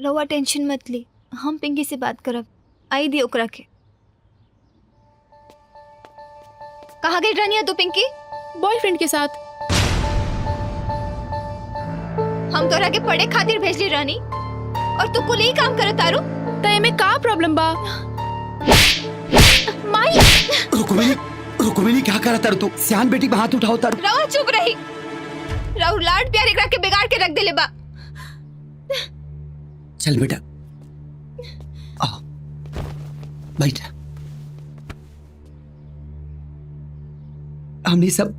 रहुआ टेंशन मत ली, हम पिंकी से बात करब। आई दी ओकरा के। कहाँ गई रानिया तू पिंकी? बॉयफ्रेंड के साथ। हम तोरा के पढ़े खातिर भेजली रानी और तू कुल ही काम करत तारू। तय में का प्रॉब्लम बा? माई रुक्मिनी क्या करा तारू तू? सियान बेटी पे हाथ उठाओ तारू। रहुआ चुप रही। रहु लाड प्यार एकरा के बिगाड़ के रख देले बा। चल बेटा आओ बैठ। हमने सब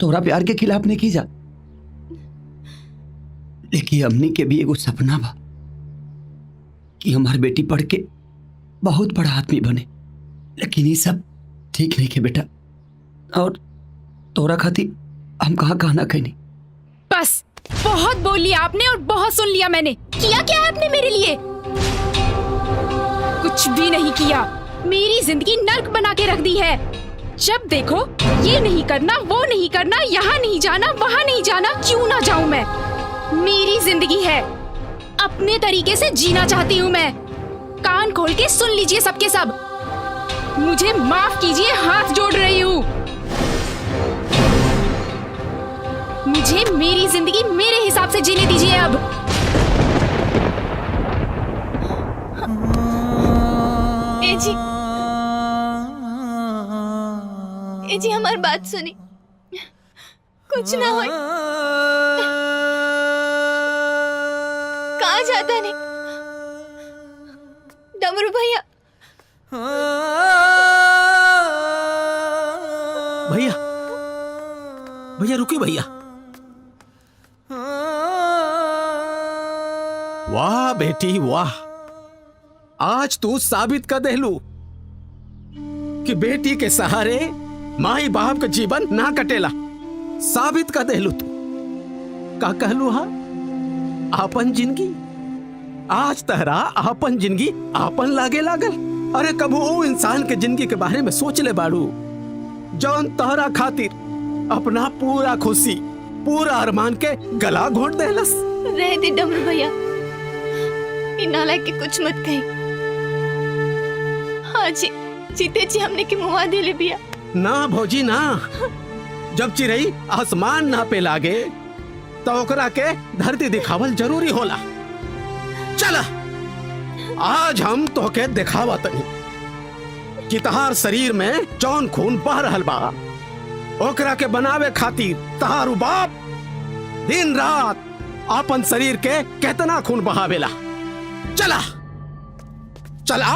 तोरा प्यार के खिलाफ नहीं की जा, लेकिन हमने के भी एगो सपना बा कि हमार बेटी पढ़ के बहुत बड़ा आदमी बने। लेकिन ये सब ठीक नहीं के बेटा, और तोरा खातिर हम कहाँ कहना कहनी। बस बहुत बोल लिया आपने और बहुत सुन लिया मैंने। किया क्या है आपने मेरे लिए? कुछ भी नहीं किया। मेरी जिंदगी नर्क बना के रख दी है। जब देखो ये नहीं करना, वो नहीं करना, यहाँ नहीं जाना, वहाँ नहीं जाना। क्यों ना जाऊं मैं? मेरी जिंदगी है, अपने तरीके से जीना चाहती हूँ मैं। कान खोल के सुन लीजिए सबके सब। मुझे माफ कीजिए, हाथ जोड़ रही हूँ। मुझे मेरी जिंदगी मेरे हिसाब से जीने दीजिए अब। ए जी हमारी बात सुनी, कुछ ना हो। कहाँ जाता नहीं डमरू भैया? भैया भैया रुकिए भैया। वाह बेटी वाह, आज तू साबित कर देलू कि बेटी के सहारे माई बाप का जीवन ना कटेला। साबित कर देलू तू। का कहलू हा? आपन जिंदगी। आज तहरा आपन जिंदगी आपन लागे लागल। अरे कबू वो इंसान के जिंदगी के बारे में सोच ले बाड़ू जौन तहरा खातिर अपना पूरा खुशी पूरा अरमान के गला घोट देलस। रह दे डमरू भैया, इन नालायक के कुछ मत कही। हाँ जी, जीते जी हमने के मुआ दिले बिया। ना भौजी ना, जब चिड़ई आसमान ना पे लागे तो ओकरा के धरती दिखावल जरूरी होला। चला आज हम तोके दिखावा तनी कि तहार शरीर में जौन खून बह रहल बा ओकरा के बनावे खातिर तहारू बाप दिन रात अपन शरीर के कितना खून बहावेला। चला चला।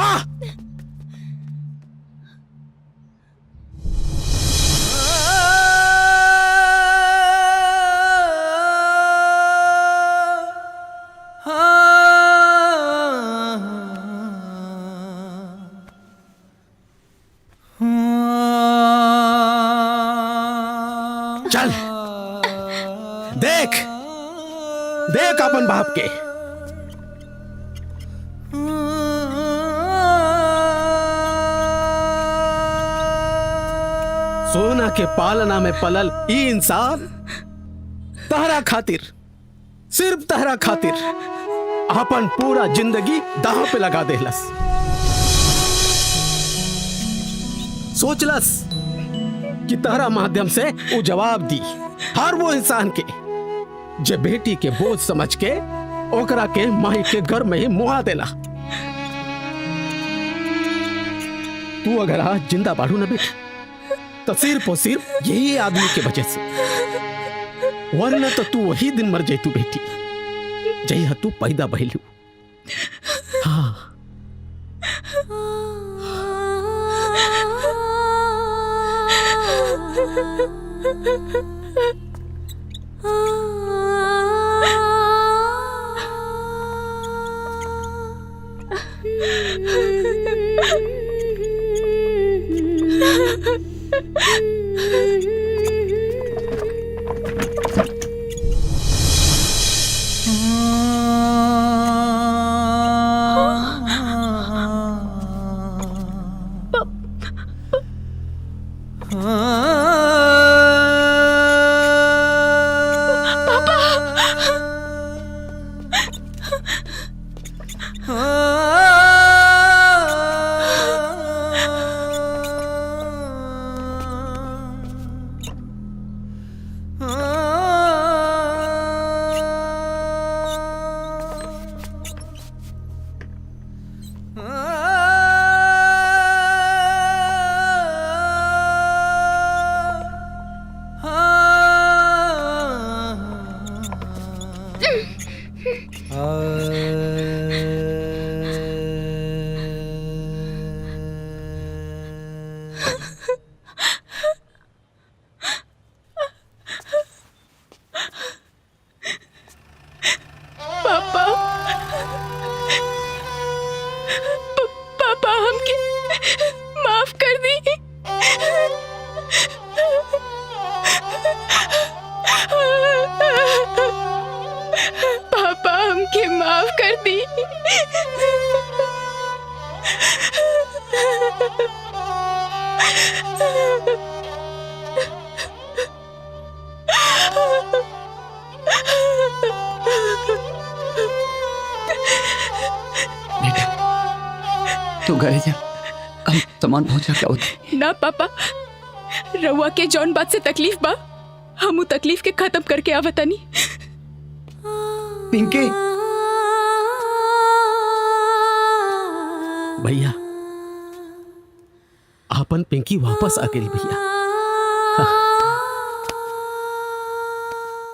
चल देख देख अपन बाप के। सोना के पालना में पलल ई इंसान तहरा खातिर, सिर्फ तहरा खातिर अपन पूरा जिंदगी दांव पे लगा देलस। सोचलस कि तहरा माध्यम से वो जवाब दी हर वो इंसान के जे बेटी के बोझ समझ के ओकरा के माई के घर में ही मुआ देला। तू अगर आज जिंदा बाड़ू न बेटी तो सिर्फ और सिर्फ यही आदमी के वजह से, वरना तो तू वही दिन मर जाती बेटी जही तू पैदा भइलू। हाँ पापा पापा हमके माफ कर दी। पापा हमके माफ कर दी। बेटा तू घरे जा, हम सामान पहुंचा क्या होती। ना पापा, रउआ के जौन बात से तकलीफ बा हम उ तकलीफ के खत्म करके आवतानी। पिंकी भैया आपन पिंकी वापस आ गई भैया।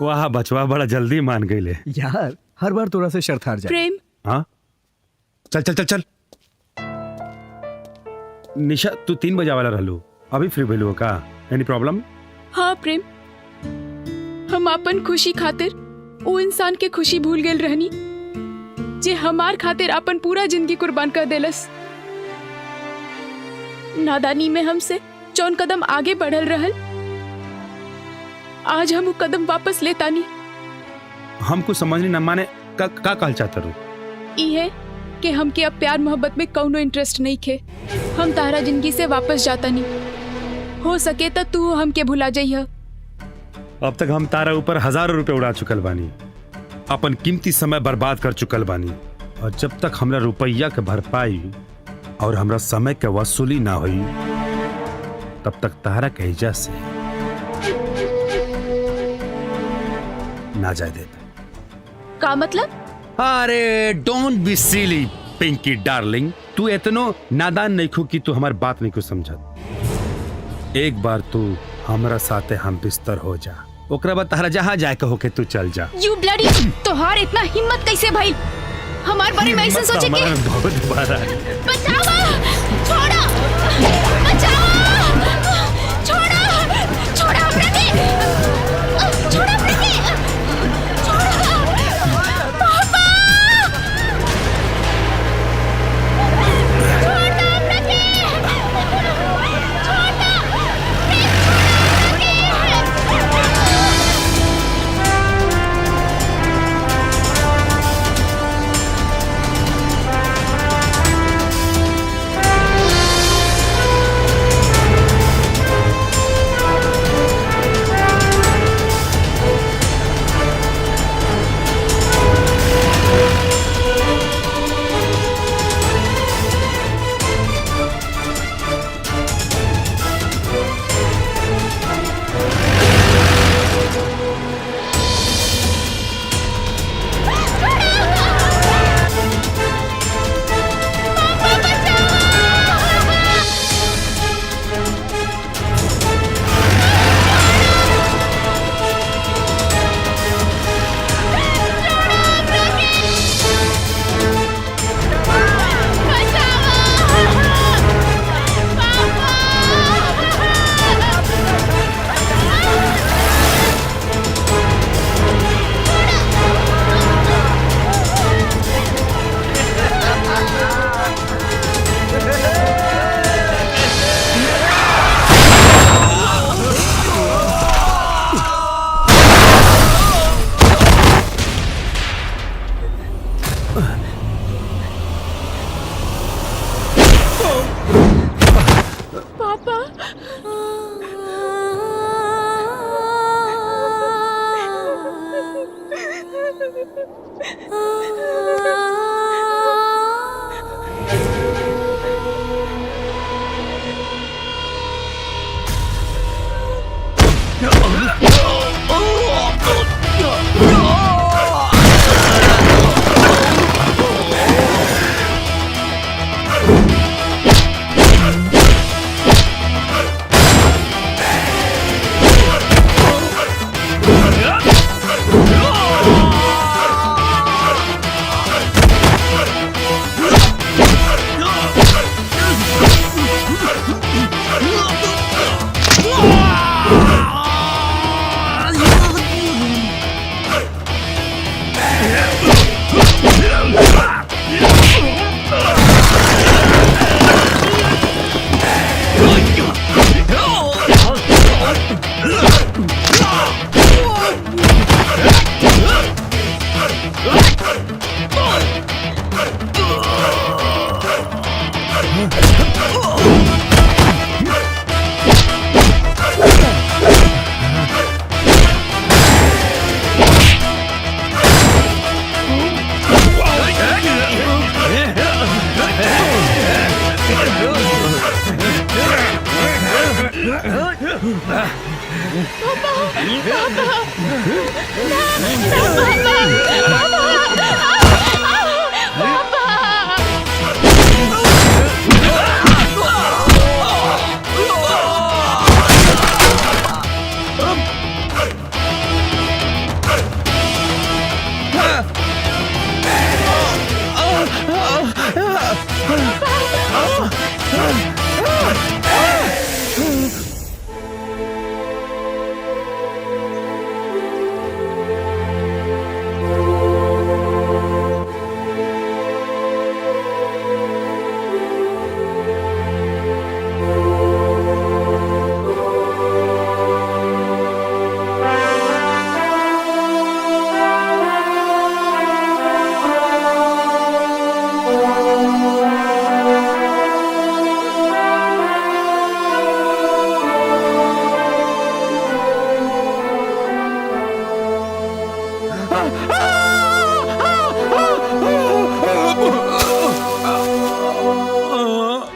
वाह बचवा बड़ा जल्दी मान गई। यार हर बार तोरा से शर्त हार जाए। प्रेम, हाँ चल चल चल चल। निशा तू 3 बजे वाला रहलू, अभी फ्री भेलू का? एनी प्रॉब्लम? हाँ प्रेम, हम अपन खुशी खातिर वो इंसान के खुशी भूल गए रहनी जे हमार खातिर अपन पूरा जिंदगी कुर्बान कर देलस। नादानी में हमसे जौन कदम आगे बढ़ल रहल, आज हम वो कदम वापस लेतानी। हमको समझ नहीं न माने का कहल चाहता रू? इहे कि हमके अब प्यार मोहब्बत में कौनो इंटरेस्ट नहीं खे। हम तारा जिंदगी से वापस जाता नहीं। हो सके तो तू हमके भुला जाइह। अब तक हम तारा ऊपर हजारों रुपए उड़ा चुकल बानी, अपन कीमती समय बर्बाद कर चुकल बानी, और जब तक हमरा रुपया के भरपाई और हमरा समय के वसूली ना हुई तब तक तारा के हिजा से ना जाए देता। का मतलब? अरे don't be silly Pinky darling, तू इतनो नादान नहीं खू कि तू हमार बात नहीं को समझत। एक बार तू हमरा साथे हम बिस्तर हो जा, ओकरा बाद तारा जहाँ जाए के होके तू चल जा। यू ब्लडी, तोहार इतना हिम्मत कैसे भाई हमार बारे में ऐसे सोचे के? बहुत बड़ा बचाओ, छोड़ो, बचाओ, छोड़ो, छोड़ो अपने के, छोड़ो अपने के, छोड़ो, पापा, छोड़ो अपने के, पापा